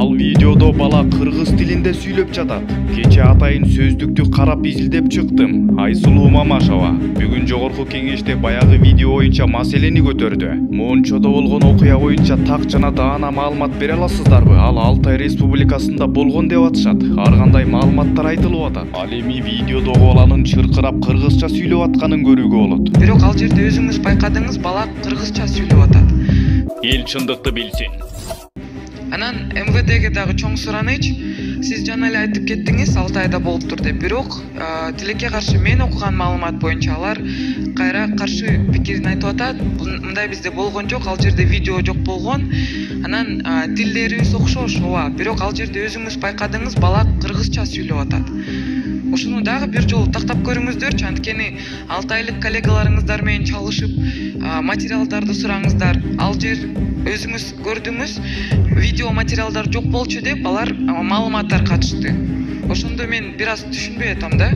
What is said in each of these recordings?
Ал видеодо бала кыргыз тилинде сүйлөп жатат. Кече атайын сөздүктү карап изилдеп чыктым. Айсулуу Мамашева бүгүн жогорку кеңеште баягы видео боюнча маселени көтөрдү. Мончодо болгон окуя боюнча так жана даана маалымат бере аласыздарбы? Ал Алтай Республикасында болгон деп атышат. Ар кандай маалыматтар айтылып атат. Ал эми видеодогу баланын чыркырап кыргызча сүйлөп атканын көрүүгө болот. Бирок ал жерде өзүңүз байкадыңыз, бала кыргызча сүйлөп атат. Эл чындыкты билсин. Анан МВДге дагы чоң сураныч. Сиз жана эле айтып кеттиңиз, Алтайда болуптур деп. Бирок тилекке каршы мен окуган маалымат боюнча алар кайра каршы пикирин айтып атат. Мындай бизде болгон жок, ал жерде видео жок болгон. Анан тилдерибиз окшош, ооба. Бирок ал жерде өзүңүз байкадыңыз, бала кыргызча сүйлөп атат. Ушуну дагы бир жолу тактап көрүңүздөрчү, анткени алтайлык коллегаларыңыздар менен чалышып, материалдарды сураңыздар. Ал жер өзүңүз көрдүңүз, видео материалдар жок болчу деп алар маалыматтар катышты. Ошондо мен бир аз түшүнбөй атам да.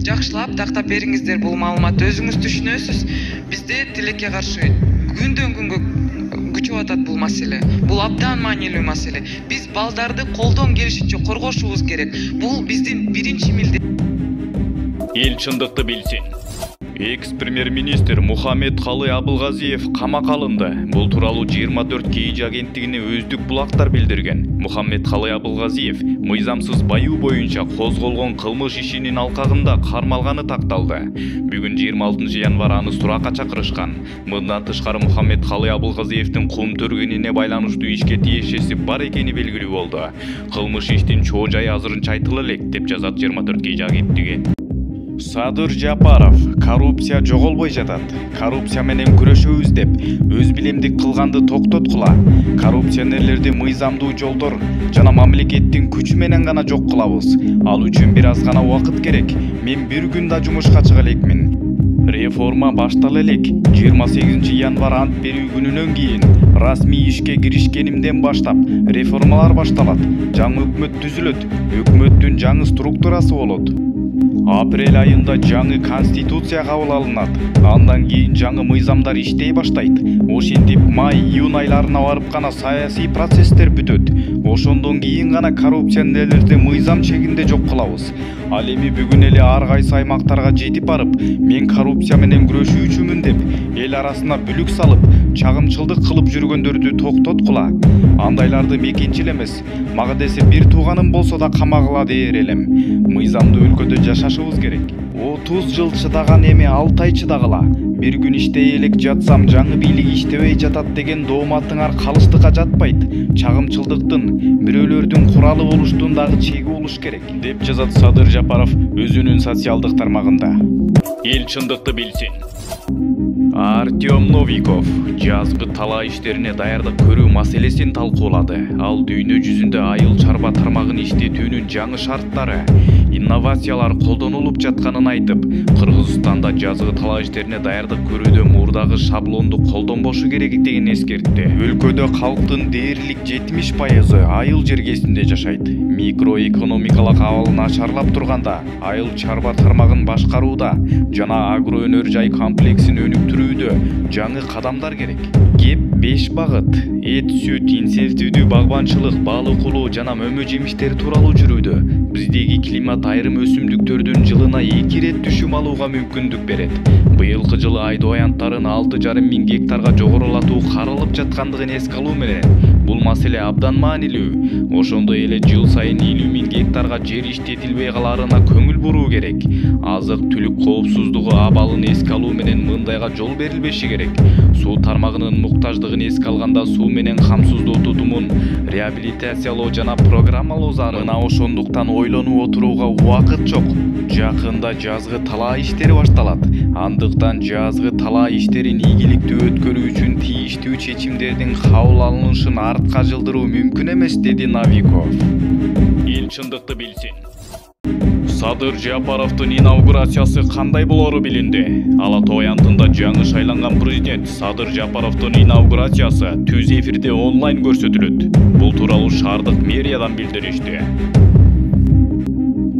Жакшылап тактап бериңиздер бул маалыматты, өзүңүз түшүнөсүз. Бизде тилекке каршы күндөн күнгө күчөп атат бул маселе. Бул абдан маанилүү маселе. Биз балдарды колдон келишинче коргошубуз керек. Бул биздин биринчи милдет. Эл чындыкты билсин. Экс-премьер-министр Мухаммед Калый Абылгазиев камакка алынды. Бул тууралуу 24 KG агенттигине өздүк булактар билдирген. Мухаммед Калый Абылгазиев мыйзамсыз баюу боюнча козголгон кылмыш ишинин алкагында кармалганы такталды. Бүгүн 26 январь аны суракка чакырышкан. Мындан тышкары Мухаммед Калый Абылгазиевдин кум төргенине байланыштуу ишке тиешеси бар экени белгилүү болду. Кылмыш иштин чоо жайы азырынча айтыла элек деп жазат 24 KG агенттиги. Садыр Жапаров коррупция жоголбой жатат. Коррупция менен күрөшөбүз деп өз билемдик кылганды токтоткула. Коррупционерлерди мыйзамдуу жолдор жана мамлекеттин күчү менен гана жок кылабыз. Ал үчүн бир аз гана убакыт керек. Мен бир күн да жумушка чыга элекмин. Реформа баштала элек. 28 январь ант берүү күнүнөн кийин расмий ишке киришкенимден баштап реформалар башталат. Жаңы өкмөт түзүлөт. Өкмөттүн жаңы структурасы болот. Апрель айында жаңы конституция кабыл алынат. Андан кийин жаңы мыйзамдар иштей баштайт. Ошентип май-июнь айларына барып гана саясий процесстер бүтөт. Ошондон кийин гана коррупционерлерди мыйзам чегинде жок кылабыз. Ал эми бүгүн эле ар кайсы аймактарга жетип барып, мен коррупция менен күрөшүүчүмүн деп эл арасына бүлүк салып, чагымчылдык кылып жүргөндөрдү токтоткула. Андайларды мекенчил эмес, мага десе бир тууганым болсо да камагыла дээр элем. Мыйзамдуу өлкөдө жашашыбыз керек. 30 жыл чыдаган эми Алтай чыдагыла. Бир күн иштей элек жатсам жаңы бийлик иштебей жатат деген дооматыңар калыштыкка жатпайт. Чагымчылдыктын, бирөөлөрдүн куралы болуштун дагы чеги болуш керек, деп жазат Садыр Жапаров өзүнүн социалдык тармагында. Эл чындыкты билсин. Артем Новиков жазгы талаа иштерине даярдык көрүү маселесин талкуулады. Ал дүйнө жүзүндө айыл чарба тармагын иштетүүнүн жаңы шарттары, инновациялар колдонулуп жатканын айтып, Кыргызстанда жазгы талаа иштерине даярдык көрүүдө мурдагы шаблонду колдонбошу керектигин эскертти. Өлкөдө калктын дээрлик 70% айыл жергесинде жашайт. Микроэкономикалык абал начарлап турганда, айыл чарба тармагын башкарууда жана агро өнөр жай комплексин өнүктүрүүдө жаңы кадамдар керек. Кеп 5 багыт: эт, сүт, интенсивдүү багбанчылык, балык улуу жана мөмө жемиштери тууралуу жүрүүдө. Биздеги климат айрым өсүмдүктөрдүн жылына 2 рет түшүм алууга мүмкүндүк берет. Быйылкы жылы айдоо аянттарын 6,5 миң гектарга жогорулатуу каралып жаткандыгын эске алуу менен бул маселе абдан маанилүү. Ошондой эле жыл сайын 50 миң гектарга жер иштетилбей калаарына көңүл буруу керек. Азык түлүк коопсуздугу абалын эске алуу менен мындайга жол берилбеши керек. Суу тармагынын муктаждыгын эске алганда суу менен камсыздоо тутумун реабилитациялоо жана программалоо зарыл. Мына ошондуктан ойлонуп отурууга убакыт жок. Жакында жазгы талаа иштери башталат. Андыктан жазгы талаа иштерин ийгиликтүү өткөрүү үчүн тийиштүү чечимдердин кабыл алынышын артка жылдыруу мүмкүн эмес, деди Новиков. Эл чындыкты билсин. Садыр Жапаровдун инаугурациясы кандай болору билинди. Ала Тоо аянтында жаңы шайланган президент Садыр Жапаровдун инаугурациясы түз эфирде онлайн көрсөтүлөт. Бул тууралуу шаардык мэриядан билдиришти.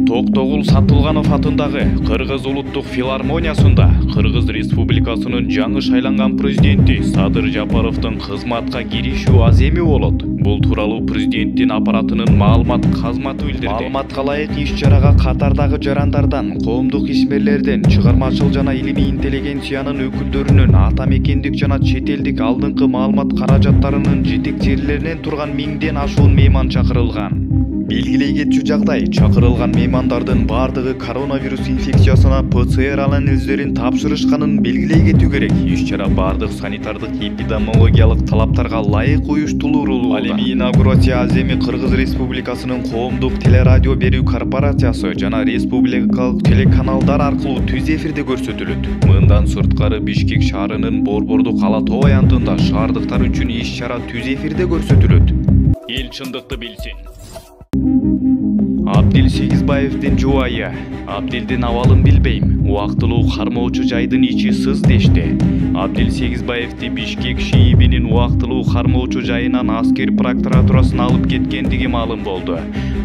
Токтогул Сатылганов атындагы Кыргыз улуттук филармониясында Кыргыз Республикасынын жаңы шайланган президенти Садыр Жапаровдун кызматка киришүү аземи болот. Бул тууралуу президенттин аппаратынын маалымат кызматы билдирди. Маалыматка ылайык иш-чарага катардагы жарандардан, коомдук ишмерлерден, чыгармачыл жана илимий интеллигенциянын өкүлдөрүнүн, ата мекендик жана чет элдик алдыңкы маалымат каражаттарынын жетекчилеринен турган 1000ден ашуун мейман чакырылган. Белгилей кетчү жагдай, чакырылган меймандардын бардыгы коронавирус инфекциясына ПЦР анализдерин тапшырышканын белгилей кетүү керек. Иш-чара бардык санитардык эпидемиологиялык талаптарга ылайык уюштурулду. Ал эми инаугурация аземи Кыргыз Республикасынын коомдук телерадио берүү корпорациясы жана республикалык телеканалдар аркылуу түз эфирде көрсөтүлөт. Мындан сырткары Бишкек шаарынын Борбордук Ала Тоо аянтында шаардыктар үчүн иш-чара түз эфирде көрсөтүлөт. Эл чындыкты билсин. Абдил Сегизбаевдин жубайы Абдилдин абалын билбейм, убактылуу кармоочу жайдын ичи сыз дешти. Абдил Сегизбаевди Бишкек ШИИБинин убактылуу кармоочу жайынан аскер прокуратурасына алып кеткендиги маалым болду.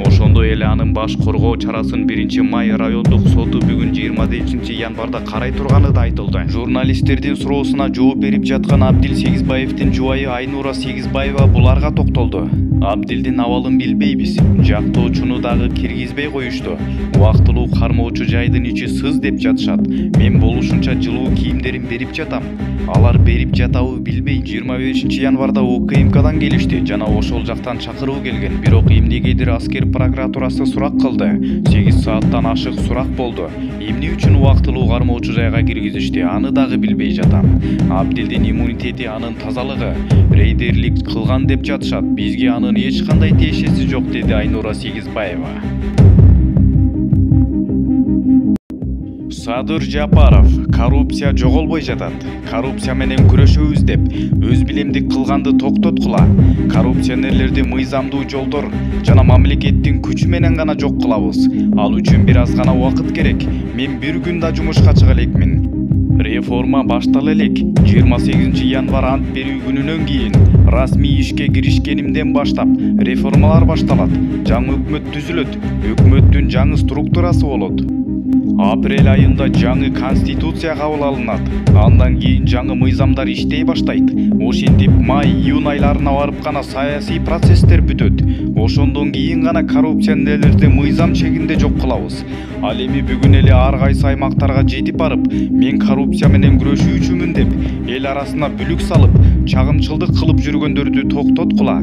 Ошондой эле анын баш коргоо чарасын 1-май райондук соту бүгүн 25-январда карай турганы да айтылды. Журналисттердин суроосуна жооп берип жаткан Абдил Сегизбаевдин жубайы Айнура Сегизбаева буларга токтолду. Абдилдин абалын билбейбиз, жактоочуну дагы киргизбей коюшту. Убактылуу кармоочу жайдын ичи сыз деп жатышат. Мен болушунча жылуу кийимдерин берип жатам. Алар берип жатабы билбейм. 25-январда УКМКдан келишти жана ошол жактан чакыруу келген. Бирок эмнегедир аскер прокуратурасы сурак кылды. 8 сааттан ашык сурак болду. Эмне үчүн убактылуу кармоочу жайга киргизишти, аны дагы билбей жатам. Абдилдин иммунитети, анын тазалыгы рейдерлик кылган деп жатышат. Бизге анын эч кандай тиешеси жок, деди Айнура Сегизбаева. Садыр Жапаров коррупция жоголбой жатат. Коррупция менен күрөшөбүз деп өз билемдик кылганды токтоткула. Коррупционерлерди мыйзамдуу жолдор жана мамлекеттин күчү менен гана жок кылабыз. Ал үчүн бир аз гана убакыт керек. Мен бир күн да жумушка чыга элекмин. Реформа баштала элек. 28-январ ант берүү күнүнөн кийин расмий ишке киришкенимден баштап реформалар башталат. Жаңы өкмөт түзүлөт. Өкмөттүн жаңы структурасы болот. Апрель айында жаңы конституция кабыл алынат. Андан кийин жаңы мыйзамдар иштей баштайт. Ошентип май-июнь айларына барып гана саясий процесстер бүтөт. Ошондон кийин гана коррупционерлерди мыйзам чегинде жок кылабыз. Ал эми бүгүн эле ар кайсы аймактарга жетип барып, мен коррупция менен күрөшүүчүмүн деп эл арасына бүлүк салып, чагымчылдык кылып жүргөндөрдү токтоткула.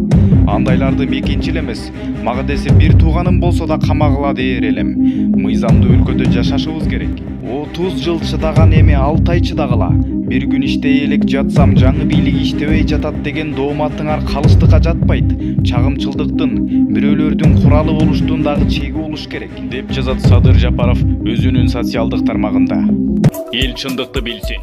Андайларды мекенчилемес. Мага десе бир тууганым болсо да камагыла дээр элем. Мыйзамдуу өлкөдө жашашыбыз керек. 30 жыл чыдаган эми 6 ай чыдагыла. Бир күн иштей элек жатсам жаңы бийлик иштебей жатат деген дооматыңар калыштыкка жатпайт. Чагымчылдыктын, бирөөлөрдүн куралы болуштун дагы чеги болуш керек, деп жазат Садыр Жапаров өзүнүн социалдык тармагында. Эл чындыкты билсин.